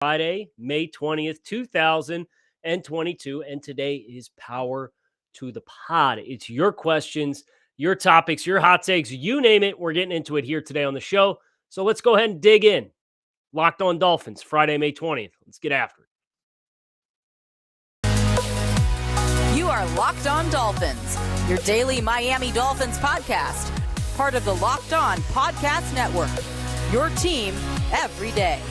Friday, May 20th, 2022, and today is Power to the Pod. It's your questions, your topics, your hot takes, you name it. We're getting into it here today on the show. So let's go ahead and dig in. Locked On Dolphins, Friday, May 20th. Let's get after it. You are Locked On Dolphins, your daily Miami Dolphins podcast, part of the Locked On Podcast Network, your team every day.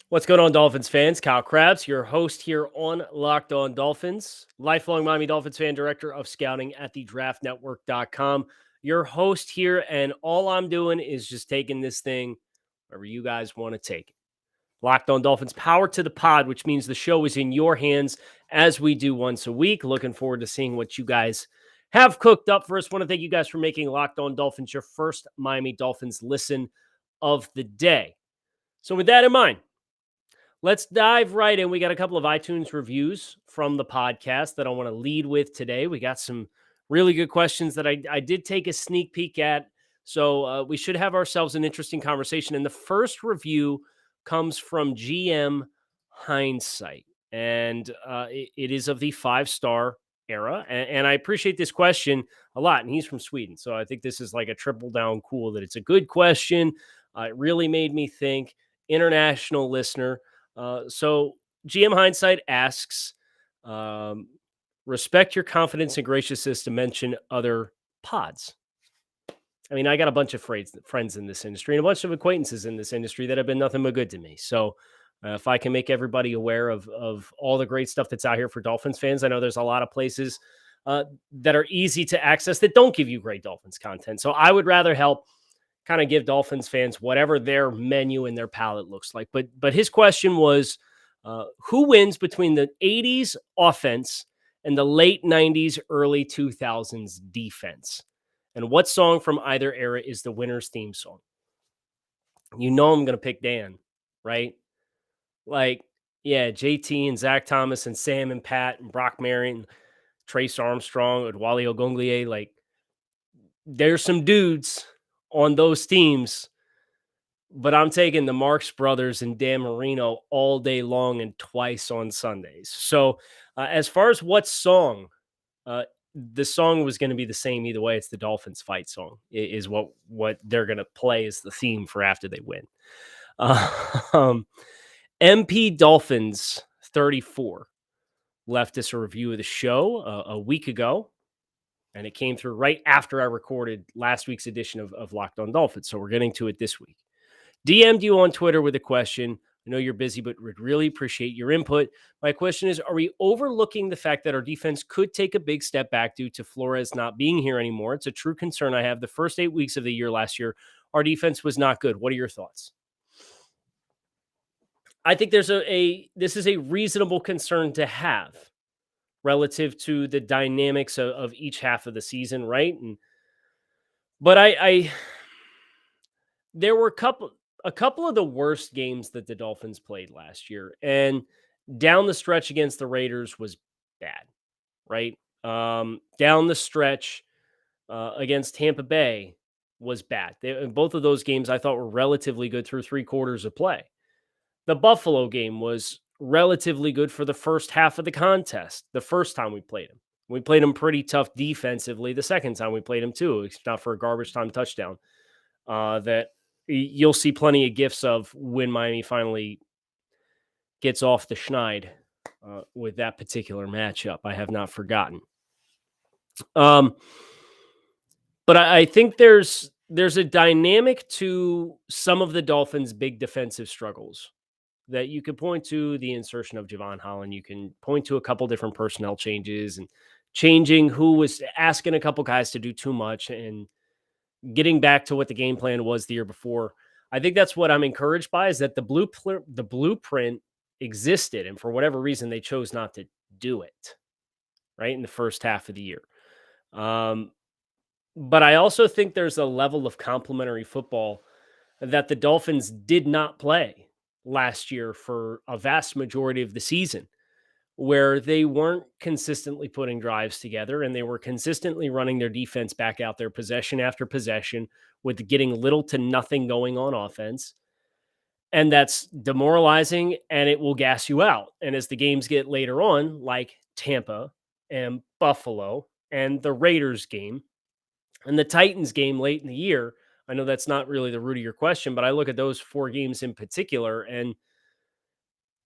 What's going on, Dolphins fans? Kyle Krabs, your host here on Locked On Dolphins, lifelong Miami Dolphins fan, director of scouting at thedraftnetwork.com. Your host here, and all I'm doing is just taking this thing wherever you guys want to take it. Locked On Dolphins, power to the pod, which means the show is in your hands as we do once a week. Looking forward to seeing what you guys have cooked up for us. Want to thank you guys for making Locked On Dolphins your first Miami Dolphins listen of the day. So with that in mind, let's dive right in. We got a couple of iTunes reviews from the podcast that I want to lead with today. We got some really good questions that I did take a sneak peek at. So we should have ourselves an interesting conversation. And the first review comes from GM Hindsight. And it is of the 5-star era. And I appreciate this question a lot. And he's from Sweden. So I think this is like a triple down cool that it's a good question. It really made me think. International listener. So GM Hindsight asks, respect your confidence and graciousness to mention other pods. I mean, I got a bunch of friends in this industry and a bunch of acquaintances in this industry that have been nothing but good to me. So if I can make everybody aware of all the great stuff that's out here for Dolphins fans, I know there's a lot of places that are easy to access that don't give you great Dolphins content. So I would rather help kind of give Dolphins fans whatever their menu and their palette looks like. But his question was, who wins between the 80s offense and the late 90s, early 2000s defense? And what song from either era is the winner's theme song? You know I'm going to pick Dan, right? Like, yeah, JT and Zach Thomas and Sam and Pat and Brock Marion, Trace Armstrong, Wally Ogunglier. Like, there's some dudes on those teams, but I'm taking the Marks brothers and Dan Marino all day long and twice on Sundays. So as far as what song, the song was going to be the same either way. It's the Dolphins fight song is what they're going to play as the theme for after they win. MP Dolphins 34 left us a review of the show a week ago. And it came through right after I recorded last week's edition of Locked On Dolphins. So we're getting to it this week. DM'd you on Twitter with a question. I know you're busy, but would really appreciate your input. My question is, are we overlooking the fact that our defense could take a big step back due to Flores not being here anymore? It's a true concern I have. The first 8 weeks of the year last year, our defense was not good. What are your thoughts? I think this is a reasonable concern to have relative to the dynamics of each half of the season, right? But there were a couple of the worst games that the Dolphins played last year, and down the stretch against the Raiders was bad, right? Down the stretch against Tampa Bay was bad. Both of those games I thought were relatively good through 3 quarters of play. The Buffalo game was relatively good for the first half of the contest. The first time we played him, we played him pretty tough defensively. The second time we played him too, it's not for a garbage time touchdown. That you'll see plenty of gifs of when Miami finally gets off the schneid with that particular matchup. I have not forgotten. But I think there's a dynamic to some of the Dolphins' big defensive struggles that you could point to. The insertion of Javon Holland. You can point to a couple different personnel changes and changing who was asking a couple guys to do too much and getting back to what the game plan was the year before. I think that's what I'm encouraged by, is that the blueprint existed, and for whatever reason, they chose not to do it right in the first half of the year. But I also think there's a level of complementary football that the Dolphins did not play last year for a vast majority of the season, where they weren't consistently putting drives together and they were consistently running their defense back out there possession after possession with getting little to nothing going on offense. And that's demoralizing and it will gas you out. And as the games get later on, like Tampa and Buffalo and the Raiders game and the Titans game late in the year, I know that's not really the root of your question, but I look at those 4 games in particular and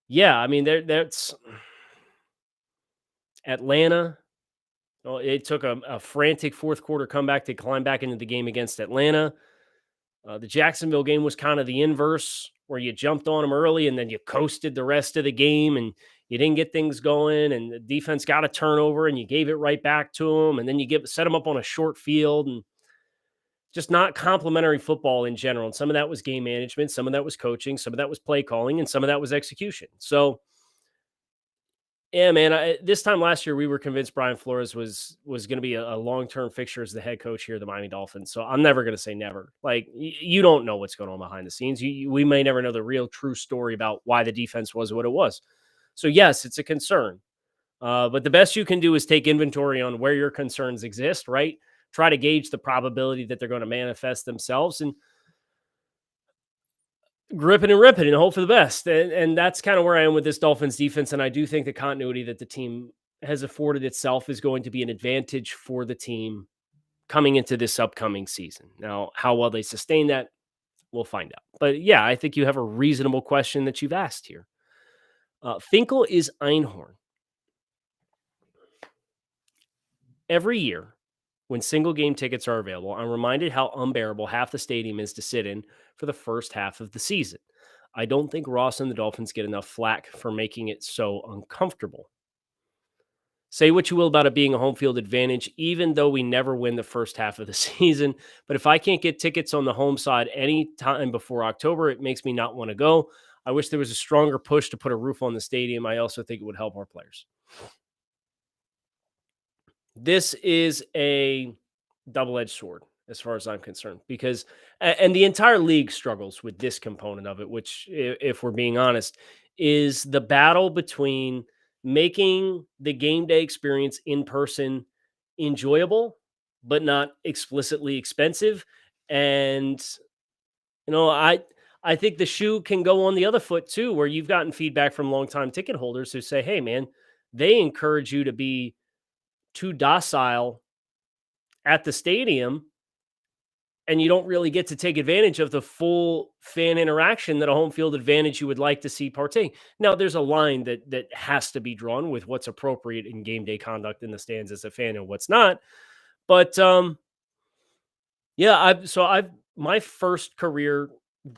yeah, I mean, that's Atlanta. Well, it took a frantic fourth quarter comeback to climb back into the game against Atlanta. The Jacksonville game was kind of the inverse, where you jumped on them early and then you coasted the rest of the game and you didn't get things going. And the defense got a turnover and you gave it right back to them. And then you set them up on a short field and just not complimentary football in general. And some of that was game management, some of that was coaching, some of that was play calling, and some of that was execution. So, yeah, man. This time last year, we were convinced Brian Flores was going to be a long term fixture as the head coach here at the Miami Dolphins. So I'm never going to say never. Like you don't know what's going on behind the scenes. We may never know the real true story about why the defense was what it was. So yes, it's a concern. But the best you can do is take inventory on where your concerns exist. Right. Try to gauge the probability that they're going to manifest themselves and grip it and rip it and hope for the best. And that's kind of where I am with this Dolphins defense. And I do think the continuity that the team has afforded itself is going to be an advantage for the team coming into this upcoming season. Now, how well they sustain that, we'll find out. But yeah, I think you have a reasonable question that you've asked here. Finkel is Einhorn. Every year, when single game tickets are available, I'm reminded how unbearable half the stadium is to sit in for the first half of the season. I don't think Ross and the Dolphins get enough flack for making it so uncomfortable. Say what you will about it being a home field advantage, even though we never win the first half of the season. But if I can't get tickets on the home side any time before October, it makes me not want to go. I wish there was a stronger push to put a roof on the stadium. I also think it would help our players. This is a double-edged sword as far as I'm concerned, because and the entire league struggles with this component of it, which, if we're being honest, is the battle between making the game day experience in person enjoyable, but not explicitly expensive. And I think the shoe can go on the other foot too, where you've gotten feedback from longtime ticket holders who say, "Hey, man, they encourage you to be too docile at the stadium, and you don't really get to take advantage of the full fan interaction that a home field advantage you would like to see partake." Now, there's a line that has to be drawn with what's appropriate in game day conduct in the stands as a fan and what's not. But yeah, I've my first career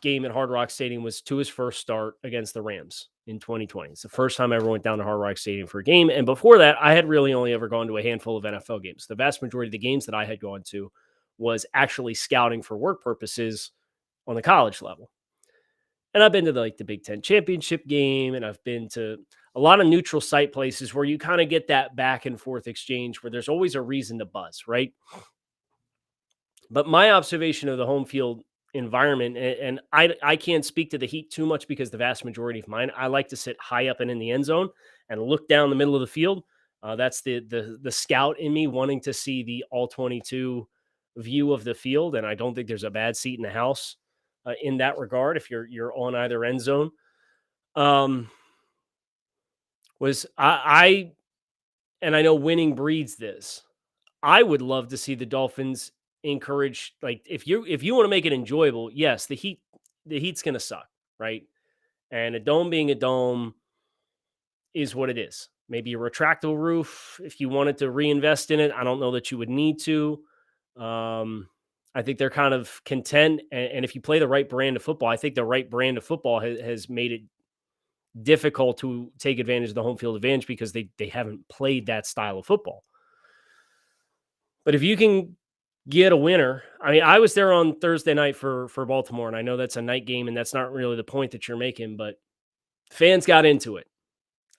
game at Hard Rock Stadium was to his first start against the Rams in 2020. It's the first time I ever went down to Hard Rock Stadium for a game. And before that, I had really only ever gone to a handful of NFL games. The vast majority of the games that I had gone to was actually scouting for work purposes on the college level. And I've been to the Big Ten championship game, and I've been to a lot of neutral site places where you kind of get that back and forth exchange where there's always a reason to buzz, right? But my observation of the home field environment, and I can't speak to the Heat too much because the vast majority of mine, I like to sit high up and in the end zone and look down the middle of the field. That's the scout in me wanting to see the all 22 view of the field, and I don't think there's a bad seat in the house in that regard if you're on either end zone. Was I and I know winning breeds this. I would love to see the Dolphins encourage, like, if you want to make it enjoyable, yes, the Heat's going to suck, right? And a dome being a dome is what it is. Maybe a retractable roof if you wanted to reinvest in it. I don't know that you would need to. I think they're kind of content, and if you play the right brand of football, I think the right brand of football has made it difficult to take advantage of the home field advantage because they haven't played that style of football. But if you can get a winner, I mean, I was there on Thursday night for Baltimore, and I know that's a night game, and that's not really the point that you're making, but fans got into it.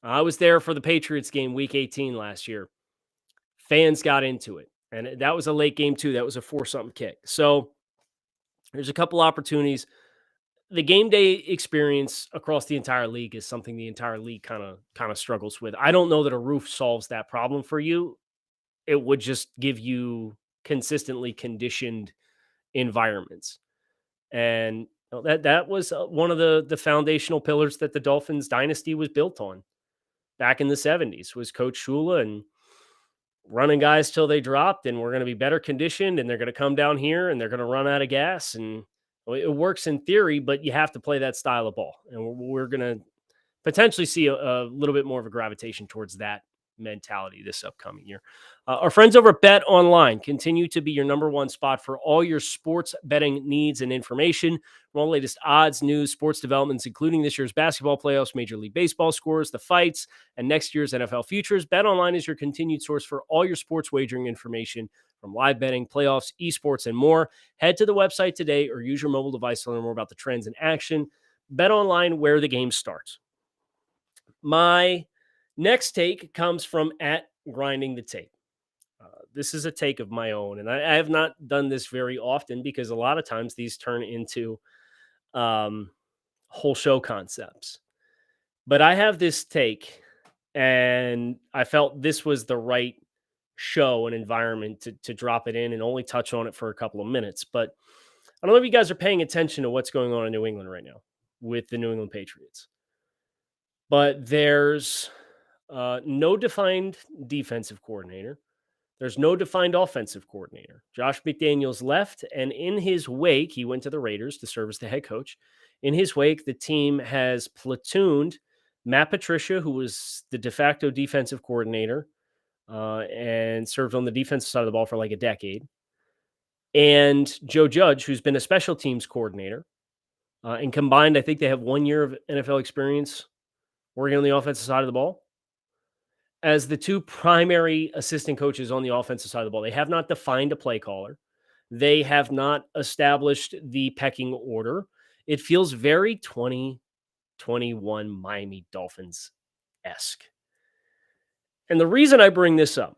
I was there for the Patriots game week 18 last year. Fans got into it, and that was a late game too. That was a 4-something kick. So there's a couple opportunities. the game day experience across the entire league is something the entire league kind of struggles with. I don't know that a roof solves that problem for you. It would just give you consistently conditioned environments. And that was one of the foundational pillars that the Dolphins dynasty was built on back in the 70s was Coach Shula and running guys till they dropped, and we're going to be better conditioned, and they're going to come down here and they're going to run out of gas. And it works in theory, but you have to play that style of ball. And we're going to potentially see a little bit more of a gravitation towards that mentality this upcoming year. Our friends over at Bet Online continue to be your number one spot for all your sports betting needs and information. From all the latest odds, news, sports developments, including this year's basketball playoffs, Major League Baseball scores, the fights, and next year's NFL futures. Bet Online is your continued source for all your sports wagering information from live betting, playoffs, esports, and more. Head to the website today or use your mobile device to learn more about the trends in action. Bet Online, where the game starts. My next take comes from at Grinding the Tape. This is a take of my own, and I have not done this very often because a lot of times these turn into whole show concepts. But I have this take, and I felt this was the right show and environment to drop it in and only touch on it for a couple of minutes. But I don't know if you guys are paying attention to what's going on in New England right now with the New England Patriots. But there's no defined defensive coordinator. There's no defined offensive coordinator. Josh McDaniels left, and in his wake, he went to the Raiders to serve as the head coach. In his wake, the team has platooned Matt Patricia, who was the de facto defensive coordinator and served on the defensive side of the ball for like a decade, and Joe Judge, who's been a special teams coordinator. And combined, I think they have 1 year of NFL experience working on the offensive side of the ball as the two primary assistant coaches on the offensive side of the ball. They have not defined a play caller. They have not established the pecking order. It feels very 2021 Miami Dolphins-esque. And the reason I bring this up,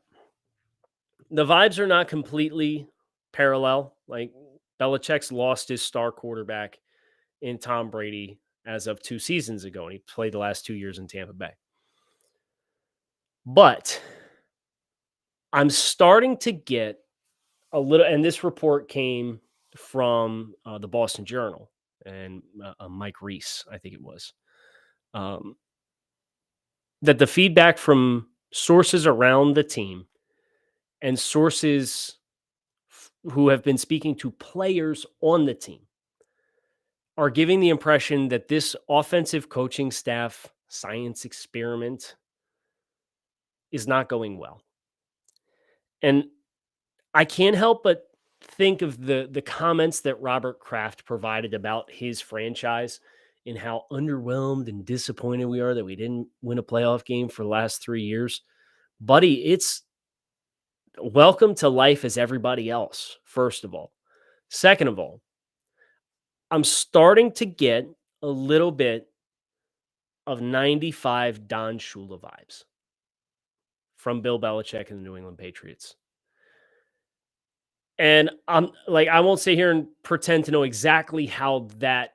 the vibes are not completely parallel. Like Belichick's lost his star quarterback in Tom Brady as of 2 seasons ago, and he played the last 2 years in Tampa Bay. But I'm starting to get a little, and this report came from the Boston Journal and Mike Reese, I think it was, that the feedback from sources around the team and sources who have been speaking to players on the team are giving the impression that this offensive coaching staff science experiment is not going well. And I can't help but think of the comments that Robert Kraft provided about his franchise and how underwhelmed and disappointed we are that we didn't win a playoff game for the last 3 years. Buddy, it's welcome to life as everybody else, first of all. Second of all, I'm starting to get a little bit of 95 Don Shula vibes from Bill Belichick and the New England Patriots. And I'm like, I won't sit here and pretend to know exactly how that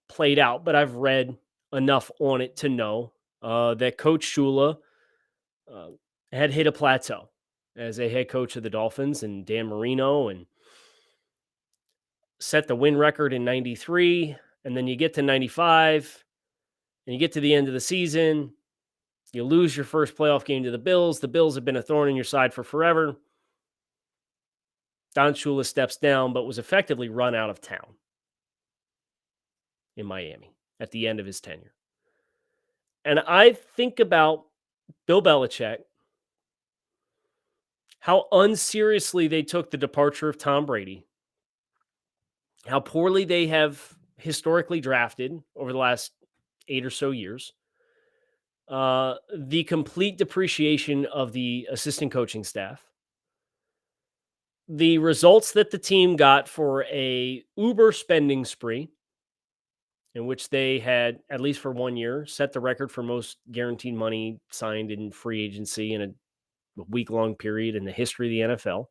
played out, but I've read enough on it to know that Coach Shula had hit a plateau as a head coach of the Dolphins and Dan Marino, and set the win record in 93. And then you get to 95 and you get to the end of the season. You lose your first playoff game to the Bills. The Bills have been a thorn in your side for forever. Don Shula steps down, but was effectively run out of town in Miami at the end of his tenure. And I think about Bill Belichick, how unseriously they took the departure of Tom Brady, how poorly they have historically drafted over the last 8 or so years, the complete depreciation of the assistant coaching staff, the results that the team got for a uber spending spree, in which they had, at least for 1 year, set the record for most guaranteed money signed in free agency in a week-long period in the history of the NFL,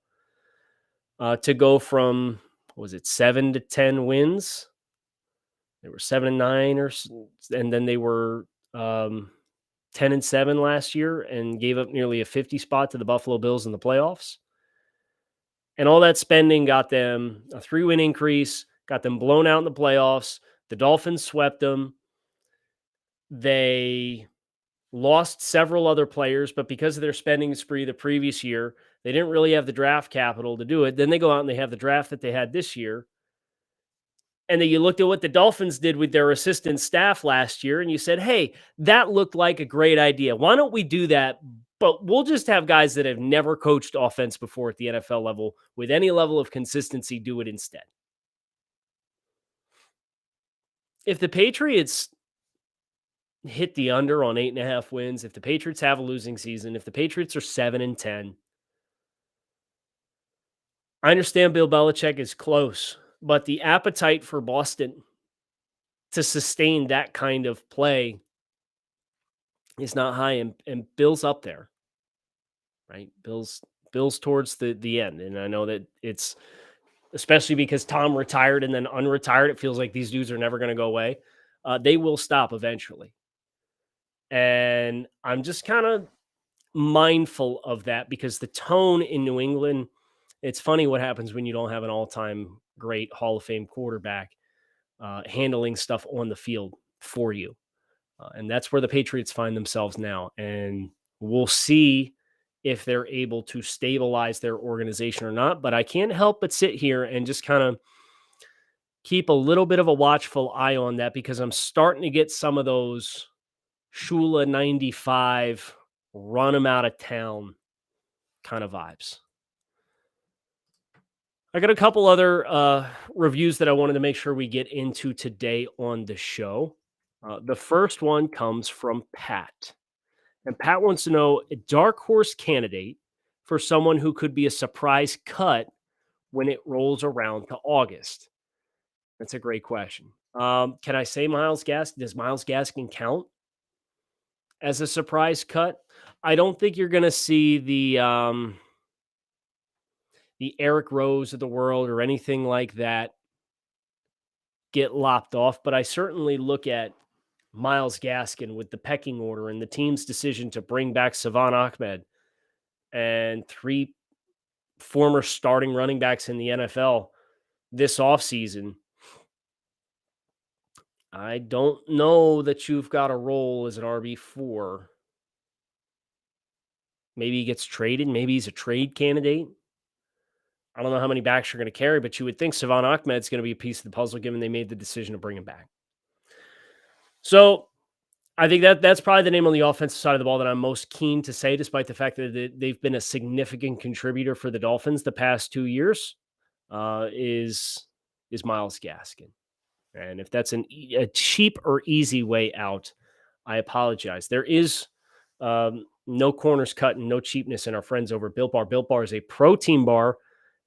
to go from, 7 to 10 wins They were 7-9 and then they were 10-7 last year and gave up nearly a 50 spot to the Buffalo Bills in the playoffs. And all that spending got them a 3-win increase, got them blown out in the playoffs. The Dolphins swept them. They lost several other players, but because of their spending spree the previous year, they didn't really have the draft capital to do it. Then they go out and they have the draft that they had this year. And then you looked at what the Dolphins did with their assistant staff last year, and you said, hey, that looked like a great idea. Why don't we do that? But we'll just have guys that have never coached offense before at the NFL level with any level of consistency do it instead. If the Patriots hit the under on 8.5 wins, if the Patriots have a losing season, if the Patriots are 7-10, I understand Bill Belichick is close, but the appetite for Boston to sustain that kind of play is not high, and Bill's up there, right? Bill's towards the end, and I know that it's especially because Tom retired and then unretired. It feels like these dudes are never going to go away. They will stop eventually, and I'm just kind of mindful of that because the tone in New England. It's funny what happens when you don't have an all-time great Hall of Fame quarterback handling stuff on the field for you. And that's where the Patriots find themselves now. And we'll see if they're able to stabilize their organization or not. But I can't help but sit here and just kind of keep a little bit of a watchful eye on that because I'm starting to get some of those Shula 95, run them out of town kind of vibes. I got a couple other reviews that I wanted to make sure we get into today on the show. The first one comes from Pat. And Pat wants to know a dark horse candidate for someone who could be a surprise cut when it rolls around to August. That's a great question. Can I say Myles Gaskin? Does Myles Gaskin count as a surprise cut? I don't think you're going to see the Eric Rose of the world or anything like that get lopped off. But I certainly look at Myles Gaskin with the pecking order and the team's decision to bring back Savon Ahmed and 3 former starting running backs in the NFL this offseason. I don't know that you've got a role as an RB4. Maybe he gets traded. Maybe he's a trade candidate. I don't know how many backs you're going to carry, but you would think Savon Ahmed's going to be a piece of the puzzle given they made the decision to bring him back. So I think that's probably the name on the offensive side of the ball that I'm most keen to say, despite the fact that they've been a significant contributor for the Dolphins the past 2 years, is Myles Gaskin. And if that's a cheap or easy way out, I apologize. There is no corners cut and no cheapness in our friends over at Built Bar. Built Bar is a protein bar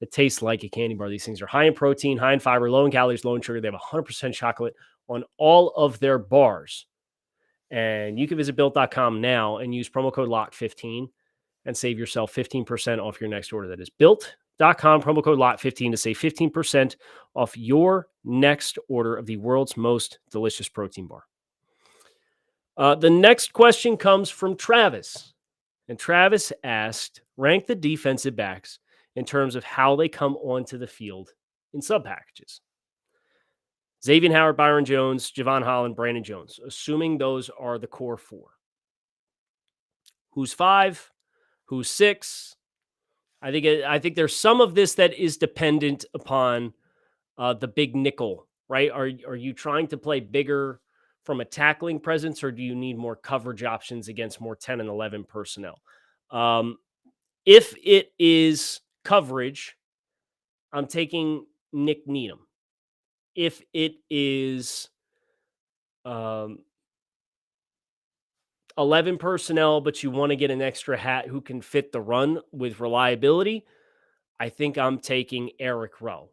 that tastes like a candy bar. These things are high in protein, high in fiber, low in calories, low in sugar. They have 100% chocolate on all of their bars. And you can visit built.com now and use promo code LOCK15 and save yourself 15% off your next order. That is built.com, promo code LOCK15 to save 15% off your next order of the world's most delicious protein bar. The next question comes from Travis. And Travis asked, rank the defensive backs in terms of how they come onto the field in sub packages. Xavier Howard, Byron Jones, Javon Holland, Brandon Jones, assuming those are the core 4. Who's 5? Who's 6? I think there's some of this that is dependent upon the big nickel, right? Are you trying to play bigger from a tackling presence, or do you need more coverage options against more 10 and 11 personnel? If it is coverage, I'm taking Nick Needham. If it is 11 personnel, but you want to get an extra hat who can fit the run with reliability, I think I'm taking Eric Rowe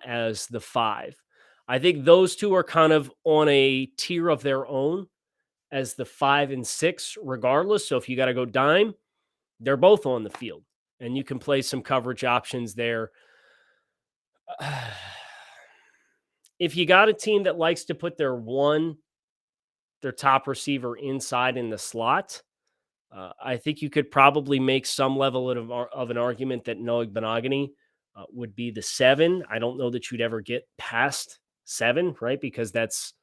as the 5. I think those two are kind of on a tier of their own as the 5 and 6, regardless. So if you got to go dime, they're both on the field, and you can play some coverage options there. if you got a team that likes to put their top receiver inside in the slot, I think you could probably make some level of an argument that Noah Benogany would be the 7. I don't know that you'd ever get past 7, right? Because that's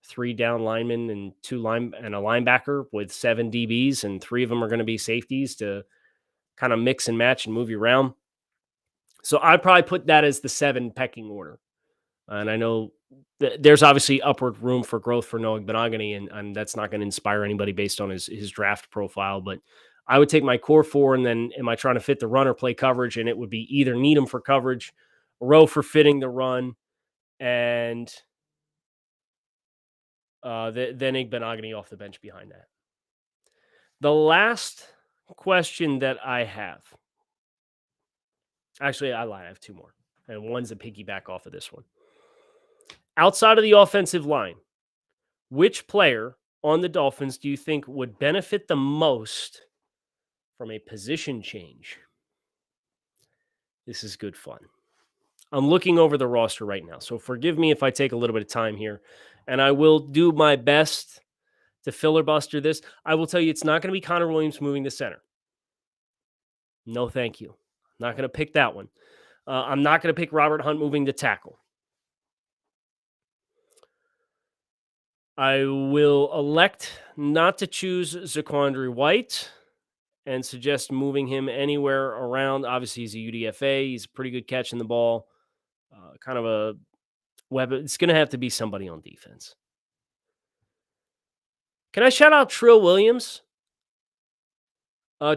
3 down linemen and a linebacker with 7 DBs, and 3 of them are going to be safeties to kind of mix and match and move you around. So I'd probably put that as the 7 pecking order. And I know there's obviously upward room for growth for Noah Benogany, and that's not going to inspire anybody based on his draft profile. But I would take my core 4, and then am I trying to fit the run or play coverage? And it would be either Needham for coverage, Rowe for fitting the run, and then Benogany off the bench behind that. The last question that I have, actually, I lied. I have 2 more, and one's a piggyback off of this one. Outside of the offensive line, which player on the Dolphins do you think would benefit the most from a position change? This is good fun. I'm looking over the roster right now, so forgive me if I take a little bit of time here, and I will do my best to filibuster this. I will tell you it's not going to be Connor Williams moving to center. No, thank you. I'm not going to pick that one. I'm not going to pick Robert Hunt moving to tackle. I will elect not to choose Zaquandre White and suggest moving him anywhere around. Obviously, he's a UDFA. He's a pretty good catching the ball. Kind of a weapon. It's going to have to be somebody on defense. Can I shout out Trill Williams?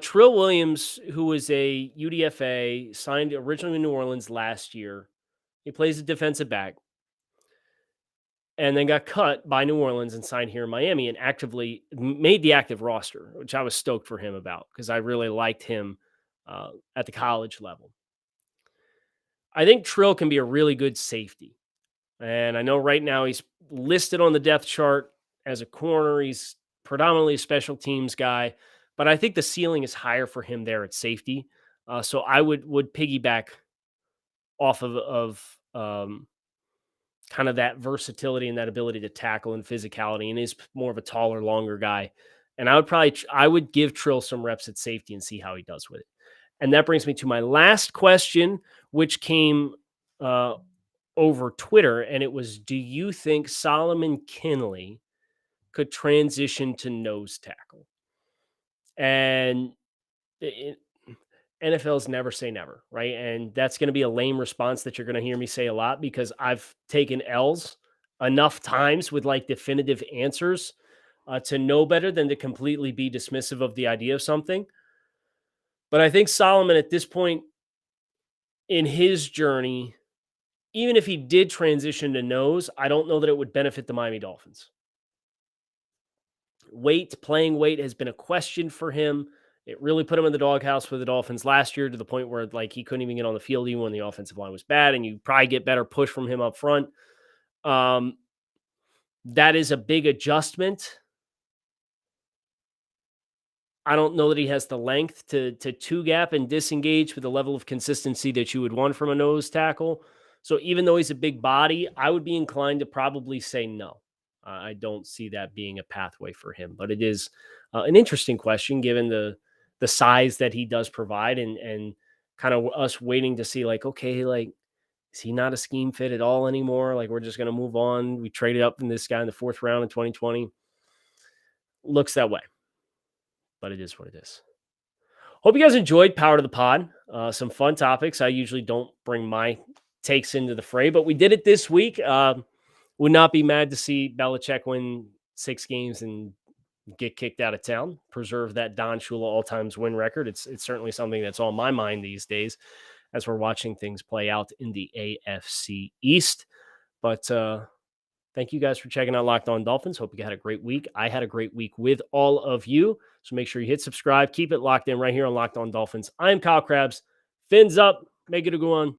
Trill Williams, who was a UDFA, signed originally in New Orleans last year. He plays a defensive back. And then got cut by New Orleans and signed here in Miami and actively made the active roster, which I was stoked for him about because I really liked him at the college level. I think Trill can be a really good safety. And I know right now he's listed on the depth chart as a corner. He's predominantly a special teams guy, but I think the ceiling is higher for him there at safety. So I would piggyback off of kind of that versatility and that ability to tackle and physicality, and is more of a taller, longer guy. And I would give Trill some reps at safety and see how he does with it. And that brings me to my last question, which came over Twitter, and it was, do you think Solomon Kinley could transition to nose tackle? And NFL's never say never, right? And that's going to be a lame response that you're going to hear me say a lot because I've taken L's enough times with like definitive answers to know better than to completely be dismissive of the idea of something. But I think Solomon at this point in his journey, even if he did transition to nose, I don't know that it would benefit the Miami Dolphins. Playing weight has been a question for him. It really put him in the doghouse for the Dolphins last year to the point where like he couldn't even get on the field even when the offensive line was bad, and you probably get better push from him up front. That is a big adjustment. I don't know that he has the length to two gap and disengage with the level of consistency that you would want from a nose tackle. So even though he's a big body, I would be inclined to probably say no. I don't see that being a pathway for him, but it is an interesting question given the size that he does provide and kind of us waiting to see like, okay, like, is he not a scheme fit at all anymore? Like, we're just going to move on. We traded up in this guy in the 4th round in 2020. Looks that way, but it is what it is. Hope you guys enjoyed Power to the Pod. Some fun topics. I usually don't bring my takes into the fray, but we did it this week. Would not be mad to see Belichick win 6 games and get kicked out of town, preserve that Don Shula all-times win record. It's certainly something that's on my mind these days as we're watching things play out in the AFC East. But thank you guys for checking out Locked On Dolphins. Hope you had a great week. I had a great week with all of you. So make sure you hit subscribe. Keep it locked in right here on Locked On Dolphins. I'm Kyle Krabs. Fins up. Make it a good one.